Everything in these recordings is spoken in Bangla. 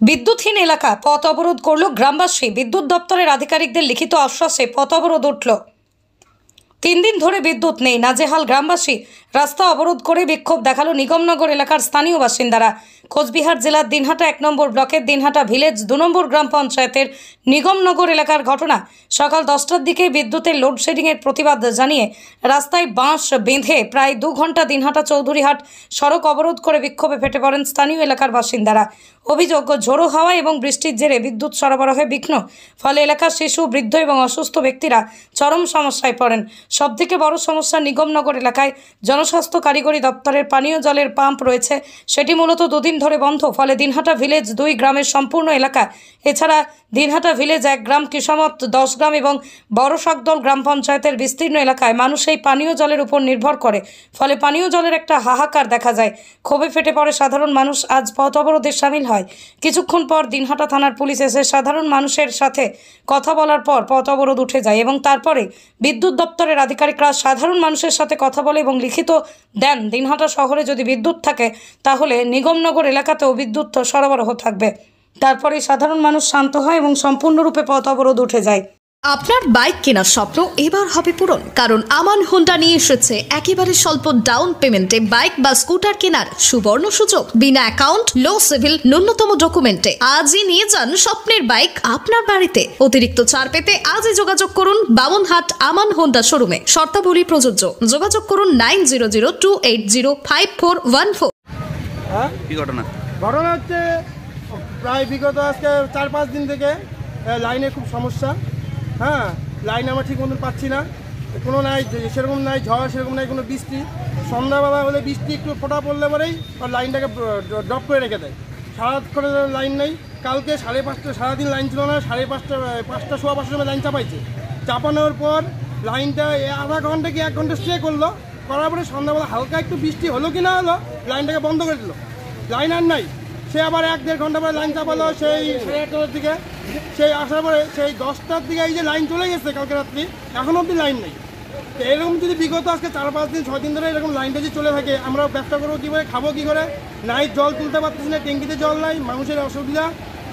বিদ্যুৎহীন এলাকা পথ অবরোধ করল গ্রামবাসী। বিদ্যুৎ দপ্তরের আধিকারিকদের লিখিত আশ্বাসে পথ অবরোধ উঠল। 3 দিন ধরে বিদ্যুৎ নেই, নাজেহাল গ্রামবাসী। রাস্তা অবরোধ করে বিক্ষোভ দেখালো নিগমনগর এলাকার স্থানীয় বাসিন্দারা। কোচবিহার জেলার দিনহাটা 1 নম্বর ব্লকের দিনহাটা ভিলেজ 2 নম্বর গ্রাম পঞ্চায়েতের নিগমনগর এলাকার ঘটনা। সকাল 10টার দিকে বিদ্যুতের লোডশেডিংয়ের প্রতিবাদ জানিয়ে রাস্তায় বাঁশ বেঁধে প্রায় 2 ঘন্টা দিনহাটা চৌধুরীহাট সড়ক অবরোধ করে বিক্ষোভে ফেটে পড়েন স্থানীয় এলাকার বাসিন্দারা। অভিযোগ, ঝোড়ো হাওয়া এবং বৃষ্টির জেরে বিদ্যুৎ সরবরাহে বিঘ্ন, ফলে এলাকার শিশু, বৃদ্ধ এবং অসুস্থ ব্যক্তিরা চরম সমস্যায় পড়েন। সবথেকে বড় সমস্যা নিগমনগর এলাকায় জনস্বাস্থ্য কারিগরি দপ্তরের পানীয় জলের পাম্প রয়েছে, সেটি মূলত 2 দিন ধরে বন্ধ। ফলে দিনহাটা ভিলেজ 2 গ্রামের সম্পূর্ণ এলাকা, এছাড়া দিনহাটা ভিলেজ 1 গ্রাম, কিসমত 10 গ্রাম এবং বড় শাকদল গ্রাম পঞ্চায়েতের বিস্তীর্ণ এলাকায় মানুষ এই পানীয় জলের উপর নির্ভর করে। ফলে পানীয় জলের একটা হাহাকার দেখা যায়। ক্ষোভে ফেটে পড়ে সাধারণ মানুষ। আজ পথ অবরোধে সামিল হয়। কিছুক্ষণ পর দিনহাটা থানার পুলিশ এসে সাধারণ মানুষের সাথে কথা বলার পর পথ অবরোধ উঠে যায় এবং তারপরে বিদ্যুৎ দপ্তরের আধিকারিকরা সাধারণ মানুষের সাথে কথা বলে এবং লিখিত দেন দিনহাটা শহরে যদি বিদ্যুৎ থাকে তাহলে নিগমনগর এলাকাতেও বিদ্যুৎ সরবরাহ থাকবে। তারপরে সাধারণ মানুষ শান্ত হয় এবং সম্পূর্ণরূপে পথ অবরোধ উঠে যায়। আপনার বাইক কেনার স্বপ্ন এবার হবে পূরণ, কারণ আমান হোন্ডা নিয়ে এসেছে একেবারে স্বল্প ডাউন পেমেন্টে বাইক বা স্কুটার কেনার সুবর্ণ সুযোগ। বিনা অ্যাকাউন্ট, লো সিভিল, ন্যূনতম ডকুমেন্টে আজই নিয়ে যান স্বপ্নের বাইক আপনার বাড়িতে। অতিরিক্ত ছাড় পেতে আজই যোগাযোগ করুন বামনহাট আমান হোন্ডা শোরুমে। শর্তাবলী প্রযোজ্য। যোগাযোগ করুন 9002805414। কি ঘটনা হচ্ছে প্রায় বিগত আজকে 4-5 দিন থেকে লাইনে খুব সমস্যা। হ্যাঁ, লাইন আমরা ঠিক মতন পাচ্ছি না, কোনো নাই, সেরকম নাই ঝড়, সেরকম নাই কোনো বৃষ্টি। সন্ধ্যাবেলা হলে বৃষ্টি একটু ফোঁটা পড়লে পরেই লাইনটাকে ড্রপ করে রেখে দেয়। সারাক্ষণ লাইন নেই। কালকে 5:30 সারাদিন লাইন ছিল না, 5:30 সোয়া 5টার সময় লাইন চাপাইছে। চাপানোর পর লাইনটা আধা ঘন্টা কি 1 ঘন্টা স্টে করার পরে সন্ধ্যাবেলা হালকা একটু বৃষ্টি হলো কি না হলো, লাইনটাকে বন্ধ করে দিল। লাইন আর নাই। সে আবার 1-1.5 ঘন্টা পরে লাইন চাপালো সেই 8:30টার দিকে। সেই আসার পরে সেই 10টার দিকে এই যে লাইন চলে গেছে কালকে রাত্রি, এখনও অবধি লাইন নেই। তো এরকম যদি বিগত আজকে 4-5 দিন 6 দিন ধরে এরকম লাইনটা যদি চলে থাকে, আমরা ব্যবসা করবো কী করে, খাবো কী করে? নাই জল তুলতে পারতেছি না, ট্যাঙ্কিতে জল নাই, মানুষের অসুবিধা।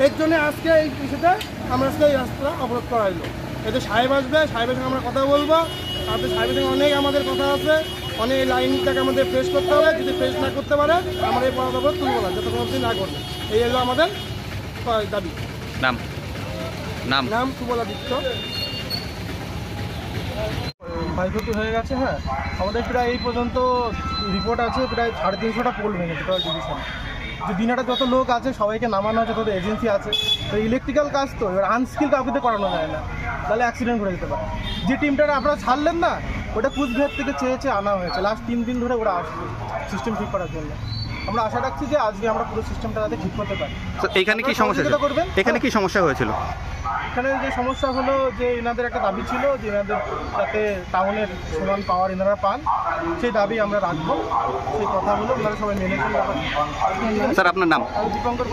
এর জন্য আজকে এই বিষয়টা আমরা আজকে এই রাস্তা অবরোধ করা হলো। এতে সাহেব আসবে, সাহেবের সঙ্গে আমরা কথা বলবো। তারপরে সাহেবের সঙ্গে অনেক আমাদের কথা আছে, অনেক লাইনটাকে আমাদের ফ্রেশ করতে হবে। যদি ফ্রেশ না করতে পারে আমরা এই পথ অবরোধ তুলব না, যতক্ষণ অবধি না করবে। এই হলো আমাদের দাবি। নাম নাম নাম সুবলাদিত্য। ক্ষয়ক্ষতি হয়ে গেছে। হ্যাঁ, আমাদের প্রায় এই পর্যন্ত রিপোর্ট আছে প্রায় 350টা পোল ভেঙেছে টোটাল ডিভিশন। যে দিনহাটা যত লোক আছে সবাইকে নামানো আছে, যত এজেন্সি আছে। তো ইলেকট্রিক্যাল কাজ তো এবার আনস্কিল কাউকে করানো যায় না, তাহলে অ্যাক্সিডেন্ট ঘটে যেতে পারে। যে টিমটা আপনারা ছাড়লেন না, ওটা কুচবিহার থেকে চেয়ে আনা হয়েছে। লাস্ট 3 দিন ধরে ওরা আসবে সিস্টেম ঠিক করার জন্য। আমরা আশা রাখছি যে আজকে আমরা পুরো সিস্টেমটা যাতে ঠিক করতে পারি। এখানে কি সমস্যা করবেন? এখানে কি সমস্যা হয়েছিল? এখানে যে সমস্যা হলো যে এনাদের একটা দাবি ছিল যে এনাদের যাতে টাউনের সমান পাওয়ার এনারা পান, সেই দাবি আমরা রাখবো। সেই কথাগুলো ওনারা সবাই মেনেছেন। স্যার, আপনার নাম? দীপঙ্কর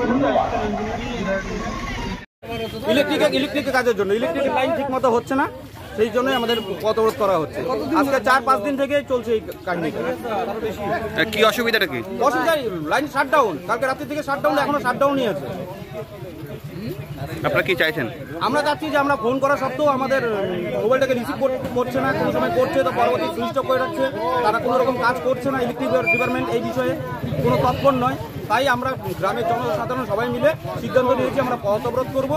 ইলেকট্রিক কাজের জন্য ইলেকট্রিক লাইন ঠিক মতো হচ্ছে না, সেই জন্যই আমাদের পথ অবরোধ করা হচ্ছে। আজকে 4-5 দিন থেকে চলছে এই কাহিনী। কি অসুবিধাটা কি? অসুবিধা লাইন শাটডাউন, কালকে রাত্রি থেকে শাটডাউন, এখনো শাটডাউনই আছে। আপনারা কি চাইছেন? আমরা চাচ্ছি যে আমরা ফোন করা সত্ত্বেও আমাদের মোবাইলটাকে রিসিভ করছে না, কোনো সময় করছে তো পরবর্তী সুইচ অফ করে রাখছে। তারা কোনো রকম কাজ করছে না, ইলেকট্রিক ডিপার্টমেন্ট এই বিষয়ে কোনো তৎপর নয়। তাই আমরা গ্রামের জনসাধারণ সবাই মিলে সিদ্ধান্ত নিয়েছি আমরা পথ অবরোধ করবো।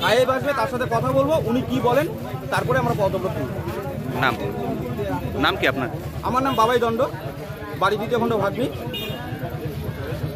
সাহেব আসবে, তার সাথে কথা বলবো, উনি কি বলেন তারপরে আমরা পথ অবরোধ করবো। নাম নাম কি আপনার? আমার নাম বাবাই দণ্ড, বাড়ি 2 খণ্ড ভাগ্নি।